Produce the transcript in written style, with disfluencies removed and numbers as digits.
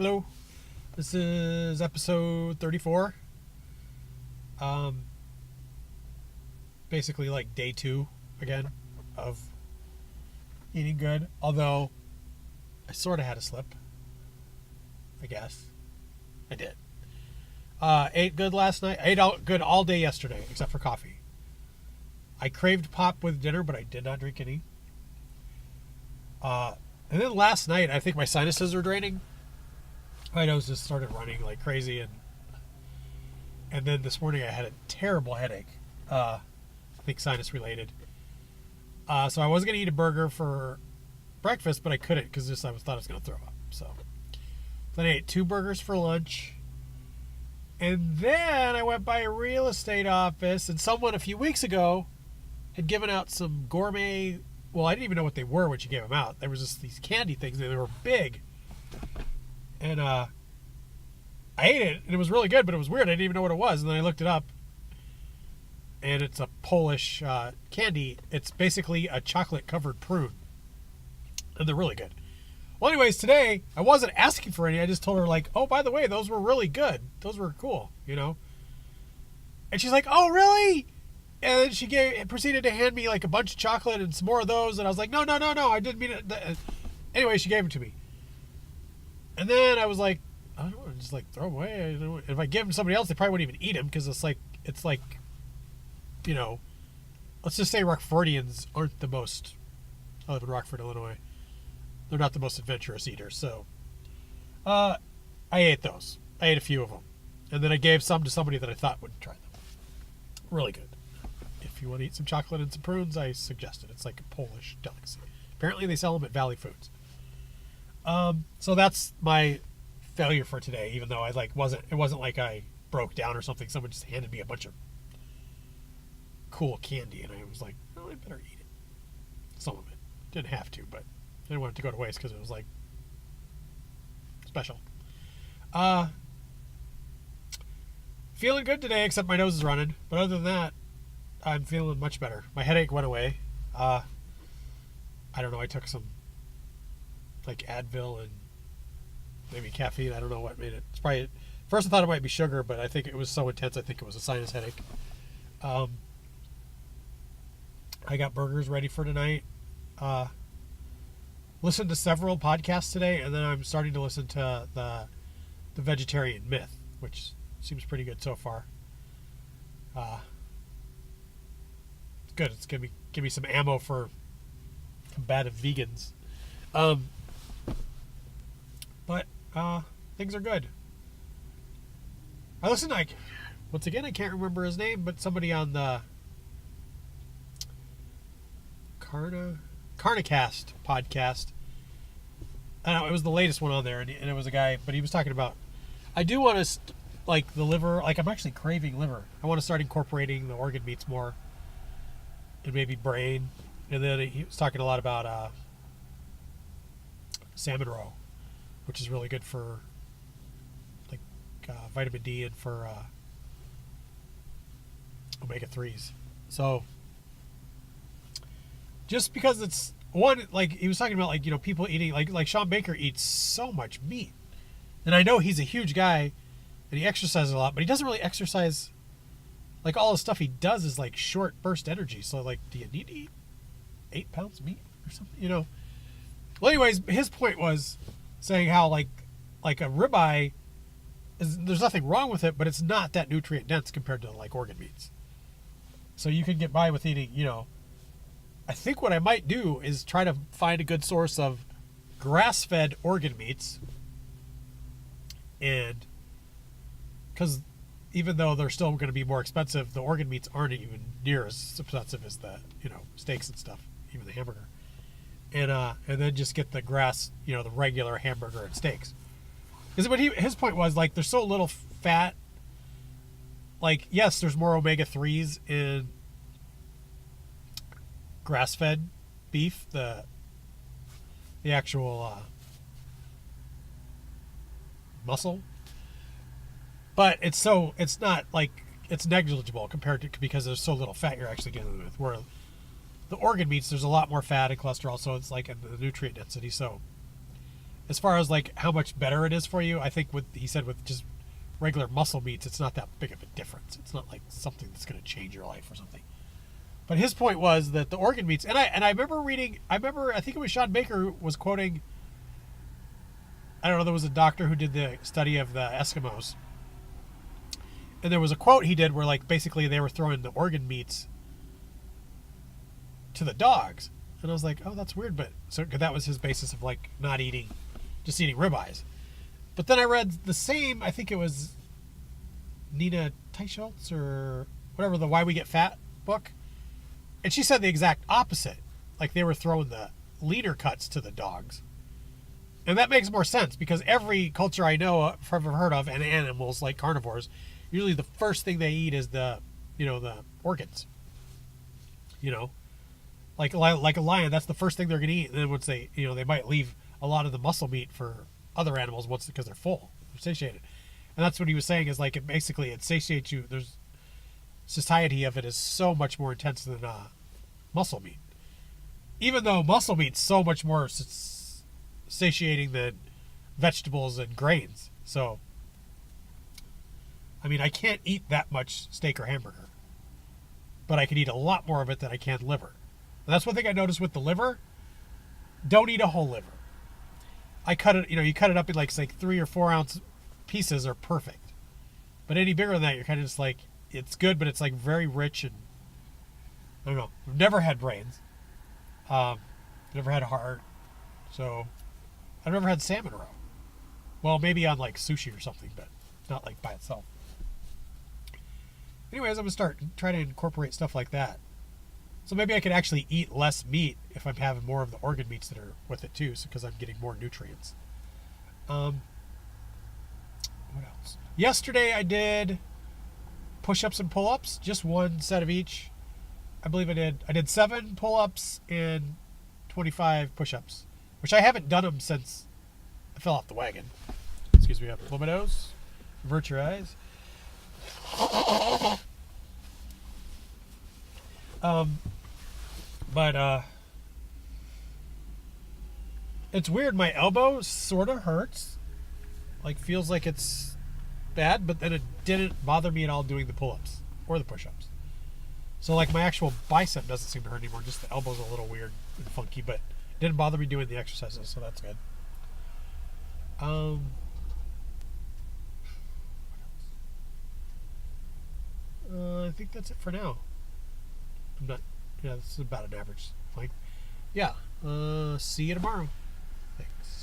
Hello. This is episode 34. Basically like day 2 again of eating good. Although I sort of had a slip. I guess. I did. Ate good last night. I ate good all day yesterday except for coffee. I craved pop with dinner, but I did not drink any. And then last night, I think my sinuses were draining. My nose just started running like crazy, and then this morning I had a terrible headache. I think sinus related. So I was gonna eat a burger for breakfast, but I couldn't because I thought I was gonna throw up. So then I ate 2 burgers for lunch, and then I went by a real estate office, and someone a few weeks ago had given out some gourmet. Well, I didn't even know what they were when she gave them out. There was just these candy things, and they were big. And I ate it, and it was really good, but it was weird. I didn't even know what it was, and then I looked it up, and it's a Polish candy. It's basically a chocolate-covered prune, and they're really good. Well, anyways, today, I wasn't asking for any. I just told her, like, oh, by the way, those were really good. Those were cool, you know? And she's like, oh, really? And then she proceeded to hand me like a bunch of chocolate and some more of those. And I was like, no, I didn't mean it. Anyway, she gave them to me. And then I was like, I don't want to just like throw them away. If I give them to somebody else, they probably wouldn't even eat them because it's like, you know, let's just say Rockfordians aren't the most, I live in Rockford, Illinois. They're not the most adventurous eaters. So I ate those. I ate a few of them. And then I gave some to somebody that I thought would try them. Really good. If you want to eat some chocolate and some prunes, I suggest it. It's like a Polish delicacy. Apparently they sell them at Valley Foods. So that's my failure for today, even though it wasn't like I broke down or something. Someone just handed me a bunch of cool candy, and I was like, oh, I better eat it. Some of it. Didn't have to, but I didn't want it to go to waste because it was like special. Feeling good today, except my nose is running. But other than that, I'm feeling much better. My headache went away. I don't know. I took some like Advil and maybe caffeine. I don't know what made it. It's probably, first I thought it might be sugar, but I think it was so intense. I think it was a sinus headache. I got burgers ready for tonight. Listened to several podcasts today, and then I'm starting to listen to the Vegetarian Myth, which seems pretty good so far. It's good. It's gonna give me some ammo for combative vegans. But things are good. I listened to, once again, I can't remember his name, but somebody on the Carnicast podcast. I don't know, it was the latest one on there, and it was a guy, but he was talking about, I do want to, like, the liver, like, I'm actually craving liver. I want to start incorporating the organ meats more, and maybe brain. And then he was talking a lot about salmon roe, which is really good for like vitamin D and for omega-3s. So just because it's one, like he was talking about, like, you know, people eating, like Sean Baker eats so much meat, and I know he's a huge guy and he exercises a lot, but he doesn't really exercise. Like, all the stuff he does is like short burst energy. So, like, do you need to eat 8 pounds of meat or something? You know. Well, anyways, his point was saying how like a ribeye there's nothing wrong with it, but it's not that nutrient dense compared to like organ meats. So you can get by with eating, you know. I think what I might do is try to find a good source of grass-fed organ meats, and because even though they're still going to be more expensive, the organ meats aren't even near as expensive as the, you know, steaks and stuff, even the hamburger. And then just get the grass, you know, the regular hamburger and steaks. Because what his point was, like, there's so little fat. Like, yes, there's more omega-3s in grass-fed beef, the actual muscle. But it's not like, it's negligible compared to, because there's so little fat you're actually dealing with. Where the organ meats, there's a lot more fat and cholesterol, so it's like in the nutrient density. So as far as like how much better it is for you, I think he said with just regular muscle meats, it's not that big of a difference. It's not like something that's going to change your life or something. But his point was that the organ meats, and I remember reading, I think it was Sean Baker who was quoting, I don't know, there was a doctor who did the study of the Eskimos, and there was a quote he did where like basically they were throwing the organ meats to the dogs, and I was like, oh, that's weird, but so that was his basis of like not eating, just eating ribeyes. But then I read the same, I think it was Nina Teicholz or whatever, the Why We Get Fat book, and she said the exact opposite. Like they were throwing the leaner cuts to the dogs. And that makes more sense because every culture I know, ever heard of, and animals like carnivores, usually the first thing they eat is the organs. Like a lion, that's the first thing they're going to eat. And then once they might leave a lot of the muscle meat for other animals because they're full, they're satiated. And that's what he was saying is like it satiates you. There's satiety of it is so much more intense than muscle meat. Even though muscle meat's so much more satiating than vegetables and grains. So, I mean, I can't eat that much steak or hamburger, but I can eat a lot more of it than I can liver. And that's one thing I noticed with the liver. Don't eat a whole liver. I cut it, you cut it up in like 3 or 4 ounce pieces are perfect. But any bigger than that, you're kind of just like, it's good, but it's like very rich and, I don't know. I've never had brains. Never had heart. So, I've never had salmon roe. Well, maybe on like sushi or something, but not like by itself. Anyways, I'm going to try to incorporate stuff like that. So maybe I could actually eat less meat if I'm having more of the organ meats that are with it too, because I'm getting more nutrients. What else? Yesterday I did push-ups and pull-ups, just one set of each. I believe I did 7 pull-ups and 25 push-ups, which I haven't done them since I fell off the wagon. Excuse me, blow my nose, avert your eyes. But it's weird. My elbow sort of hurts. Like, feels like it's bad, but then it didn't bother me at all doing the pull-ups or the push-ups. So, like, my actual bicep doesn't seem to hurt anymore. Just the elbow's a little weird and funky, but it didn't bother me doing the exercises, so that's good. I think that's it for now. This is about an average length. Yeah. See you tomorrow. Thanks.